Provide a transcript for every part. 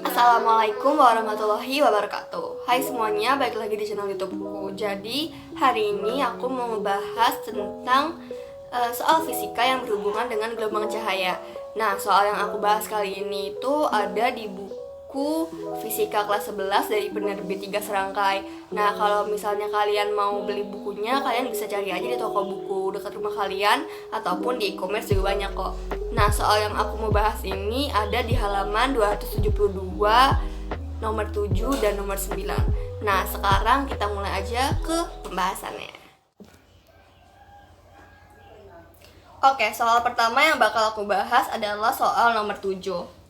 Assalamualaikum warahmatullahi wabarakatuh. Hai semuanya, balik lagi di channel YouTubeku. Jadi hari ini aku mau membahas tentang soal fisika yang berhubungan dengan gelombang cahaya. Nah, soal yang aku bahas kali ini itu ada di buku Fisika kelas 11 dari penerbit 3 Serangkai. Nah, kalau misalnya kalian mau beli bukunya, kalian bisa cari aja di toko buku dekat rumah kalian ataupun di e-commerce juga banyak kok. Nah, soal yang aku mau bahas ini ada di halaman 272, nomor 7 dan nomor 9. Nah, sekarang kita mulai aja ke pembahasannya. Oke, soal pertama yang bakal aku bahas adalah soal nomor 7.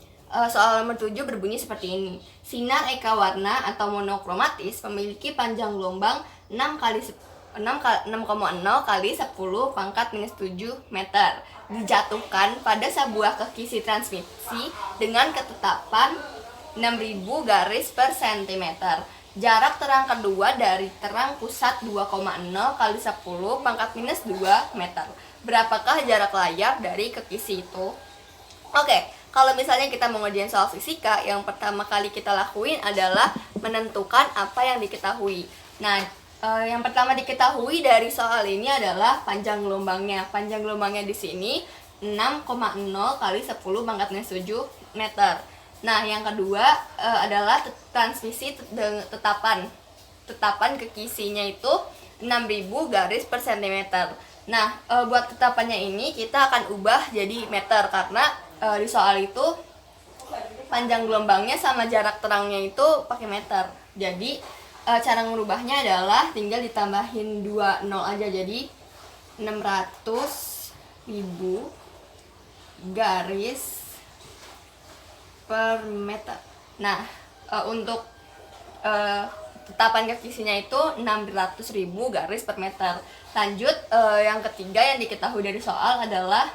Soal nomor 7 berbunyi seperti ini. Sinar eka warna atau monokromatis memiliki panjang gelombang 6,0 kali 10 pangkat minus 7 meter. Dijatuhkan pada sebuah kekisi transmisi dengan ketetapan 6000 garis per sentimeter. Jarak terang kedua dari terang pusat 2,0 kali 10 pangkat minus 2 meter. Berapakah jarak layar dari kekisi itu? Oke, kalau misalnya kita mau ngerjain soal fisika, yang pertama kali kita lakuin adalah menentukan apa yang diketahui. Nah, yang pertama diketahui dari soal ini adalah panjang gelombangnya. Panjang gelombangnya di sini 6,0 kali 10 pangkat minus 7 meter. Nah, yang kedua adalah transmisi tetapan kekisinya itu 6000 garis per sentimeter. Nah, buat tetapannya ini kita akan ubah jadi meter karena di soal itu panjang gelombangnya sama jarak terangnya itu pakai meter. Jadi cara merubahnya adalah tinggal ditambahin 2 nol aja, jadi 600.000 garis per meter. Nah, untuk tetapan kekisinya itu 600.000 garis per meter. Lanjut, yang ketiga yang diketahui dari soal adalah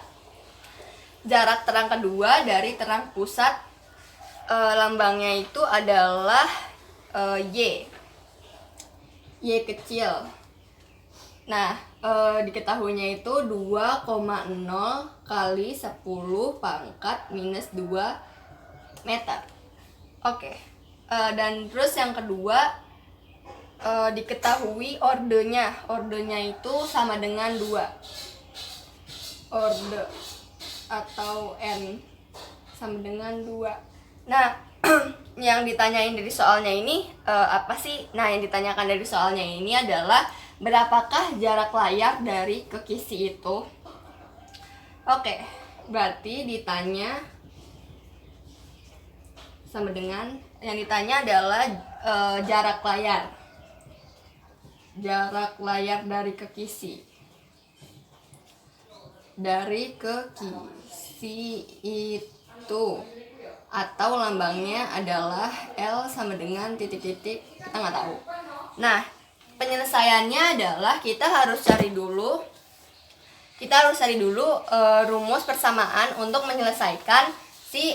jarak terang kedua dari terang pusat. Lambangnya itu adalah Y kecil. Nah, diketahuinya itu 2,0 kali 10 pangkat minus 2 meter. Oke. Dan terus yang kedua diketahui ordenya. Ordenya itu sama dengan 2. Orde atau N sama dengan 2. Nah, yang ditanyain dari soalnya ini apa sih? Nah, yang ditanyakan dari soalnya ini adalah berapakah jarak layar dari kekisi itu? Oke, berarti ditanya sama dengan, yang ditanya adalah jarak layar dari kekisi itu, atau lambangnya adalah L sama dengan titik-titik, kita nggak tahu. Nah, penyelesaiannya adalah kita harus cari dulu rumus persamaan untuk menyelesaikan si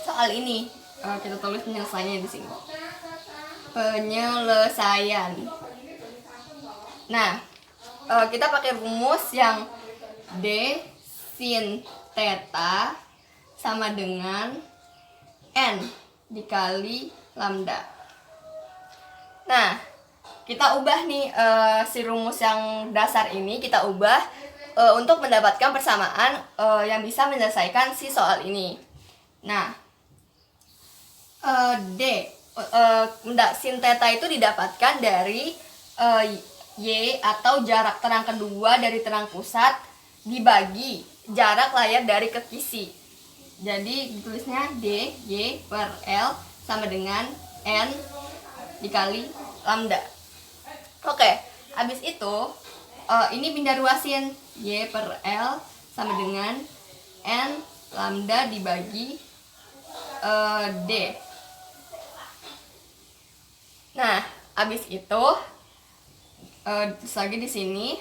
soal ini. Kita tulis penyelesaiannya di sini. Penyelesaian. Nah, kita pakai rumus yang D sin theta sama dengan N dikali lambda. Nah, kita ubah nih si rumus yang dasar ini kita ubah untuk mendapatkan persamaan yang bisa menyelesaikan si soal ini. Nah, sin theta itu didapatkan dari Y atau jarak terang kedua dari terang pusat dibagi jarak layar dari kekisi. Jadi ditulisnya D Y per L sama dengan N dikali lambda. Oke, habis itu ini pindah ruasin, Y per L sama dengan N lambda dibagi D. Nah, habis itu terus lagi di sini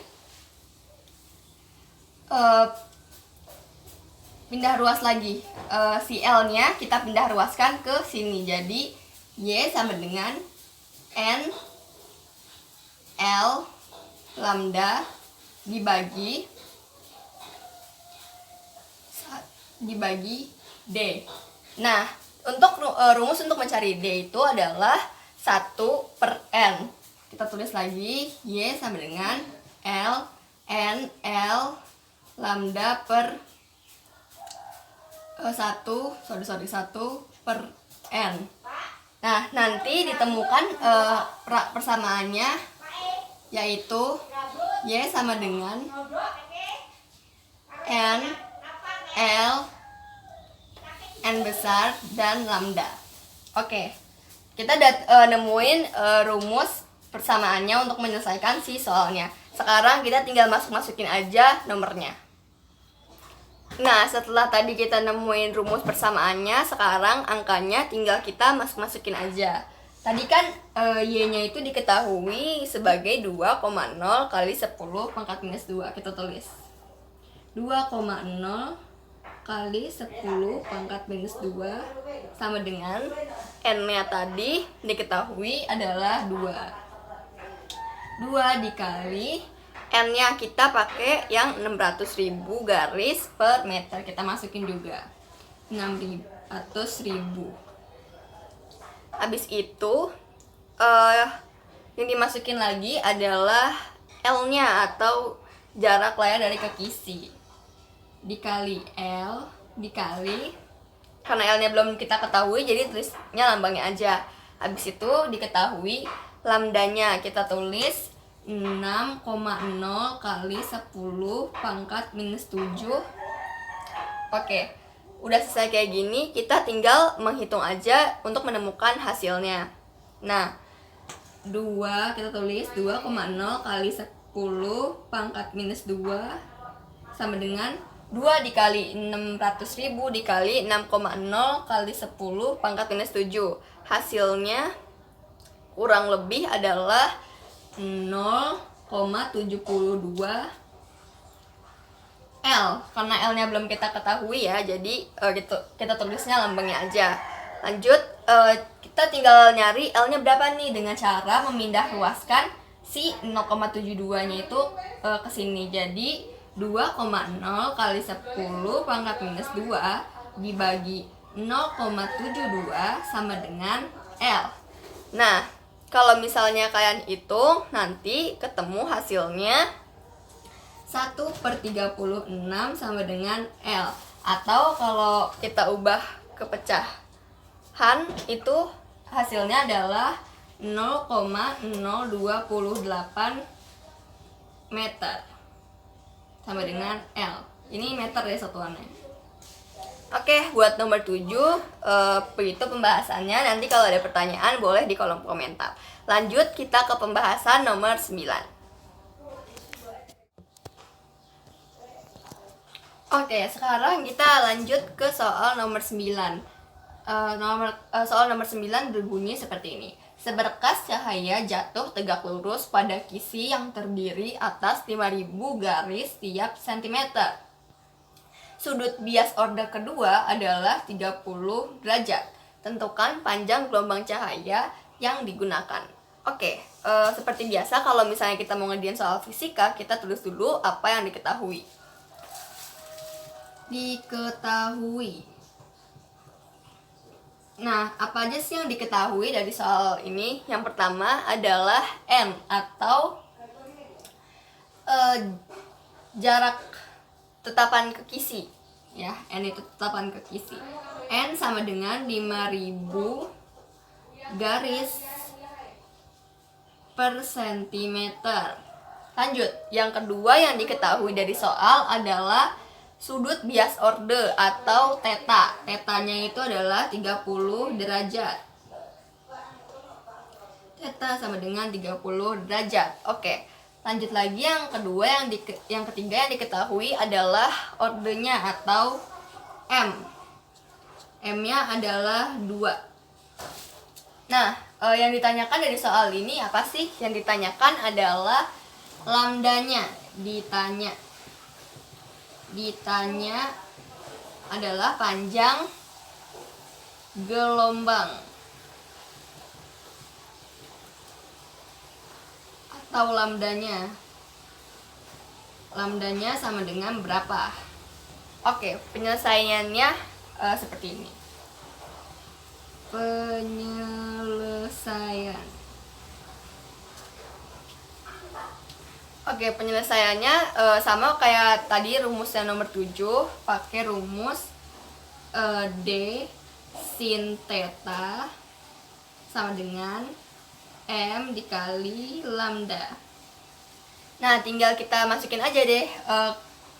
pindah ruas lagi, si L-nya kita pindah ruaskan ke sini. Jadi Y sama dengan N L lambda dibagi D. Nah, untuk rumus untuk mencari D itu adalah 1/n. Kita tulis lagi, Y sama dengan L N L lambda per 1/n. Nah, nanti ditemukan persamaannya, yaitu Y sama dengan N L N besar dan lambda. Oke, kita nemuin rumus persamaannya untuk menyelesaikan si soalnya. Sekarang kita tinggal masukin aja nomornya. Nah, setelah tadi kita nemuin rumus persamaannya, sekarang angkanya tinggal kita masukin aja. Tadi kan Y-nya itu diketahui sebagai 2,0 kali 10 pangkat minus 2. Kita tulis 2,0 kali 10 pangkat minus 2 sama dengan N-nya tadi diketahui adalah 2. 2 dikali N-nya kita pakai yang 600.000 garis per meter. Kita masukin juga 600.000. Habis itu yang dimasukin lagi adalah L-nya atau jarak layar dari ke kisi. Dikali L dikali, karena L-nya belum kita ketahui jadi tulisnya lambangnya aja. Habis itu diketahui lambdanya, kita tulis 6,0 kali 10 pangkat minus 7. Oke, udah selesai kayak gini, kita tinggal menghitung aja untuk menemukan hasilnya. Nah, 2, kita tulis 2,0 kali 10 pangkat minus 2 sama dengan 2 dikali 600.000 dikali 6,0 kali 10 pangkat minus 7. Hasilnya kurang lebih adalah 0,72 L. Karena L-nya belum kita ketahui ya, jadi kita tulisnya lambangnya aja. Lanjut, kita tinggal nyari L-nya berapa nih dengan cara memindah luaskan si 0,72-nya itu ke sini. Jadi 2,0 kali 10 pangkat minus 2 dibagi 0,72 sama dengan L. Nah, kalau misalnya kalian hitung, nanti ketemu hasilnya 1/36 sama dengan L. Atau kalau kita ubah ke pecahan, itu hasilnya adalah 0,028 meter sama dengan L. Ini meter ya satuannya. Oke, buat nomor 7 begitu pembahasannya. Nanti kalau ada pertanyaan boleh di kolom komentar. Lanjut kita ke pembahasan nomor 9. Oke, sekarang kita lanjut ke soal nomor 9. Soal nomor 9 berbunyi seperti ini. Seberkas cahaya jatuh tegak lurus pada kisi yang terdiri atas 5.000 garis tiap sentimeter. Sudut bias orde kedua adalah 30 derajat. Tentukan panjang gelombang cahaya yang digunakan. Oke, seperti biasa kalau misalnya kita mau ngerjain soal fisika, kita tulis dulu apa yang diketahui. Nah, apa aja sih yang diketahui dari soal ini? Yang pertama adalah N atau jarak tetapan ke kisi, ya. N itu tetapan ke kisi. N sama dengan 5.000 garis per sentimeter. Lanjut, yang kedua yang diketahui dari soal adalah sudut bias orde atau theta. Tetanya itu adalah 30 derajat. Theta sama dengan 30 derajat. Oke. Lanjut lagi, yang kedua yang ketiga yang diketahui adalah ordenya atau M. M-nya adalah 2. Nah, yang ditanyakan dari soal ini apa sih? Yang ditanyakan adalah lambdanya. Ditanya adalah panjang gelombang atau lambdanya sama dengan berapa. Oke, penyelesaiannya seperti ini. Penyelesaian. Oke, penyelesaiannya sama kayak tadi rumusnya nomor 7, pakai rumus D sin theta sama dengan M dikali lambda. Nah, tinggal kita masukin aja deh.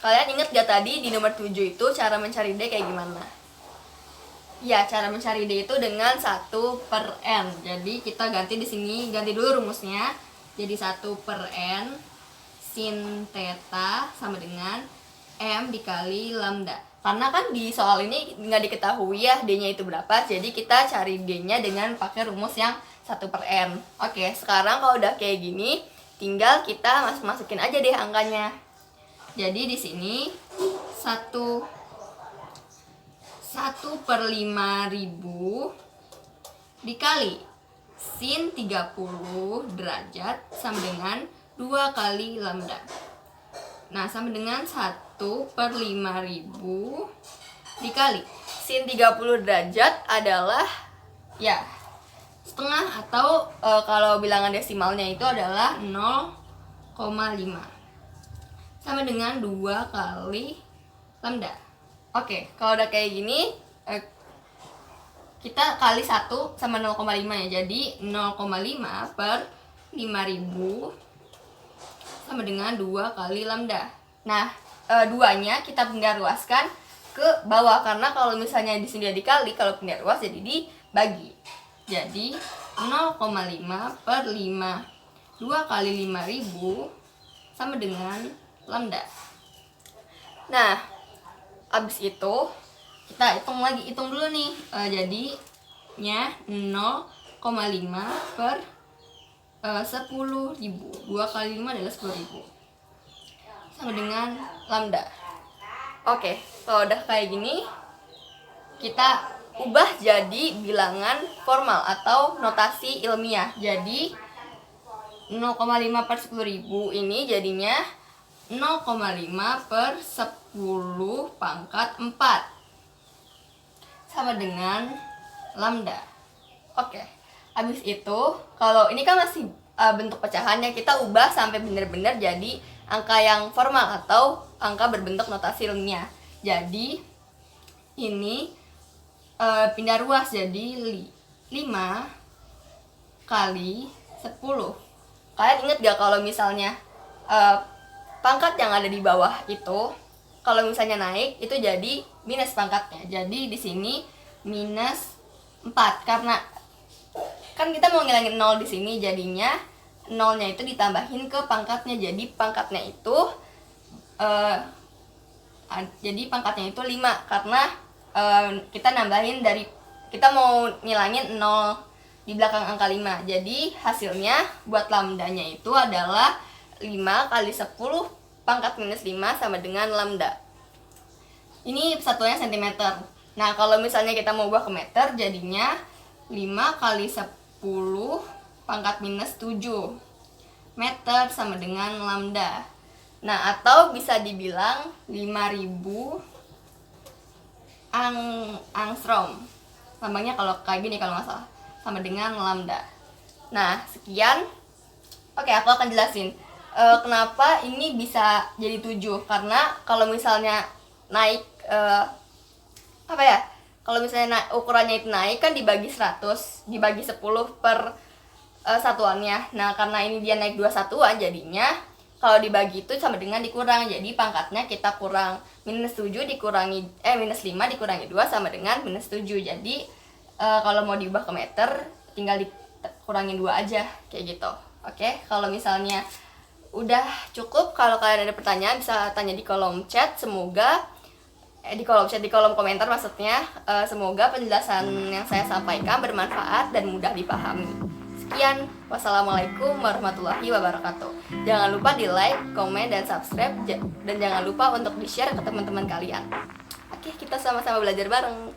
Kalian inget gak tadi di nomor 7 itu cara mencari D kayak gimana? Ya, cara mencari D itu dengan 1/n. Jadi kita ganti di sini, ganti dulu rumusnya. Jadi 1/n sin theta sama dengan M dikali lambda. Karena kan di soal ini nggak diketahui ya D-nya itu berapa, jadi kita cari D-nya dengan pakai rumus yang 1/n. Oke, sekarang kalau udah kayak gini, tinggal kita masukin aja deh angkanya. Jadi di sini 1/5000 dikali sin 30 derajat sama dengan 2 kali lambda. Nah, sama dengan 1/5000 dikali sin 30 derajat adalah ya setengah, atau kalau bilangan desimalnya itu adalah 0,5 sama dengan 2 kali lambda. Oke, kalau udah kayak gini kita kali 1 sama 0,5 ya. Jadi 0,5/5000 sama dengan 2 kali lambda. Nah, 2-nya kita pindah ruaskan ke bawah, karena kalau misalnya di sini dikali, kalau pindah ruas jadi dibagi. Jadi 0,5/5 2 kali 5000 sama dengan lambda. Nah, abis itu kita hitung dulu nih. Jadinya 0,5/10.000. 2 kali 5 adalah 10.000 sama dengan lambda. Oke, kalau udah kayak gini, kita ubah jadi bilangan formal atau notasi ilmiah. Jadi 0,5/10.000 ini jadinya 0,5/10⁴ sama dengan lambda. Oke, habis itu kalau ini kan masih bentuk pecahannya, kita ubah sampai benar-benar jadi angka yang formal atau angka berbentuk notasi ilmiah. Jadi ini pindah ruas jadi 5 kali 10. Kalian inget gak kalau misalnya pangkat yang ada di bawah itu kalau misalnya naik itu jadi minus pangkatnya. Jadi di sini minus 4, karena kan kita mau ngilangin 0 di sini, jadinya 0-nya itu ditambahin ke pangkatnya. Jadi pangkatnya itu 5 karena kita nambahin kita mau ngilangin 0 di belakang angka 5. Jadi hasilnya buat lambdanya itu adalah 5 kali 10 pangkat minus 5 sama dengan lambda. Ini satuannya cm. Nah, kalau misalnya kita mau ubah ke meter, jadinya 5 kali 10 pangkat minus 7 meter sama dengan lambda. Nah, atau bisa dibilang 5000 angstrom. Lambangnya kalau kayak gini kalau nggak salah, sama dengan lambda. Nah, sekian. Oke, aku akan jelasin kenapa ini bisa jadi 7. Karena kalau misalnya naik kalau misalnya ukurannya itu naik kan dibagi 100, dibagi 10 per satuannya. Nah, karena ini dia naik 2 satuan, jadinya kalau dibagi itu sama dengan dikurang. Jadi pangkatnya kita kurang minus 7 dikurangi minus 5 dikurangi 2 sama dengan minus 7. Jadi kalau mau diubah ke meter tinggal dikurangin 2 aja kayak gitu. Oke, kalau misalnya udah cukup, kalau kalian ada pertanyaan bisa tanya di kolom chat. Semoga di kolom komentar maksudnya. Semoga penjelasan yang saya sampaikan bermanfaat dan mudah dipahami. Sekian, wassalamualaikum warahmatullahi wabarakatuh. Jangan lupa di like, komen, dan subscribe, dan jangan lupa untuk di share ke teman-teman kalian. Oke, kita sama-sama belajar bareng.